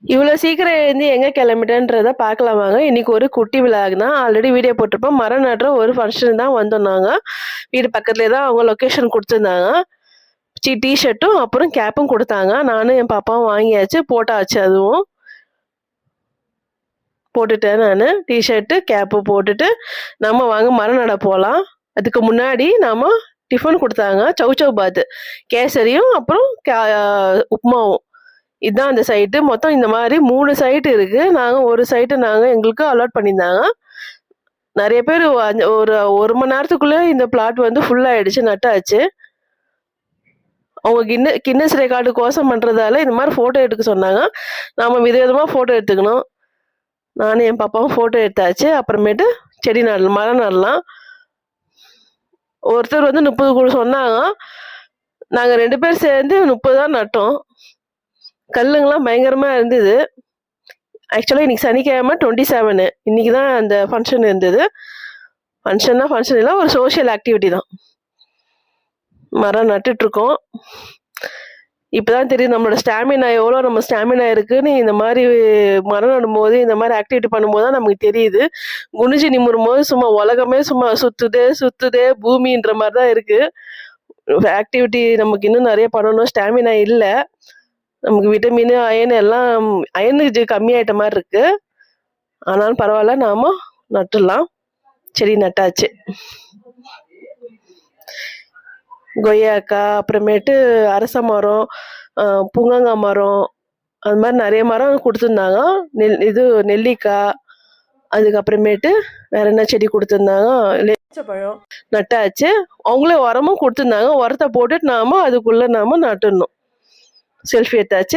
இவ்வளோ சீக்கிரம் எழுந்து எங்கே கிளம்பிட்டேன்றத பார்க்கலாம் வாங்க. இன்னைக்கு ஒரு குட்டி விழாக் தான். ஆல்ரெடி வீடியோ போட்டிருப்போம். மரம் நடுற ஒரு ஃபங்க்ஷன் தான் வந்தோம் நாங்கள். வீடு பக்கத்துலேயே தான் அவங்க லொக்கேஷன் கொடுத்துருந்தாங்க. டிஷர்ட்டும் அப்புறம் கேப்பும் கொடுத்தாங்க. நானும் என் பாப்பாவும் வாங்கியாச்சு, போட்டாச்சு. அதுவும் போட்டுட்டேன் நான். டிஷர்ட்டு கேப்பு போட்டுட்டு நம்ம வாங்க மரம் நட போகலாம். அதுக்கு முன்னாடி நாம டிஃபன் கொடுத்தாங்க. சௌ பாத்து கேசரியும் அப்புறம் உப்புமாவும். இதுதான் அந்த சைட்டு. மொத்தம் இந்த மாதிரி 3 சைட்டு இருக்கு. நாங்கள் ஒரு சைட்டு எங்களுக்கு அலாட் பண்ணியிருந்தாங்க. நிறைய பேர் ஒரு மணி நேரத்துக்குள்ளே இந்த பிளாட் வந்து ஃபுல்லாகிடுச்சு, நட்டாச்சு. அவங்க கின்னஸ் ரெக்கார்டு கோசம் பண்ணுறதால இந்த மாதிரி ஃபோட்டோ எடுக்க சொன்னாங்க. நாம் விதவிதமாக ஃபோட்டோ எடுத்துக்கணும். நானும் என் பாப்பாவும் ஃபோட்டோ எடுத்தாச்சு. அப்புறமேட்டு செடி நடலாம், மரம் நடலாம். ஒருத்தர் வந்து 30 கூட சொன்னாங்க. நாங்கள் 2 பேர் சேர்ந்து 30 தான் நட்டோம். கல்லுங்கெல்லாம் பயங்கரமாக இருந்தது. ஆக்சுவலாக இன்னைக்கு சனிக்கிழமை 27. இன்னைக்கு தான் அந்த ஃபங்க்ஷன் இருந்தது. ஃபங்க்ஷன் இல்லை, ஒரு சோஷியல் ஆக்டிவிட்டி தான். மரம் நட்டுட்ருக்கோம். இப்போதான் தெரியுது நம்மளோட ஸ்டாமினா எவ்வளோ, நம்ம ஸ்டாமினா இருக்குன்னு. இந்த மாதிரி மரம் நடும்போது, இந்த மாதிரி ஆக்டிவிட்டி பண்ணும்போது தான் நமக்கு தெரியுது. குனிஞ்சு நிமிரும் போது சும்மா உலகமே சும்மா சுத்துதே பூமின்ற மாதிரி தான் இருக்கு. ஆக்டிவிட்டி நமக்கு இன்னும் நிறைய பண்ணணும். ஸ்டாமினா இல்லை நமக்கு. விட்டமின் அயன் எல்லாம் அயனுக்கு கம்மியாயிட்ட மாதிரி இருக்கு. ஆனாலும் பரவாயில்ல, நாம நட்டுடலாம். செடி நட்டாச்சு. கொய்யாக்காய், அப்புறமேட்டு அரச மரம், புங்கங்காய் மரம், அது மாதிரி நிறைய மரம் கொடுத்துருந்தாங்க. நெல்லிக்காய், அதுக்கப்புறமேட்டு வேற என்ன செடி கொடுத்துருந்தாங்க, பழம் நட்டாச்சு. அவங்களே உரமும் கொடுத்துருந்தாங்க. உரத்தை போட்டுட்டு நாம அதுக்குள்ள நாம நட்டுடணும். செல்ஃபி எடுத்தாச்சு.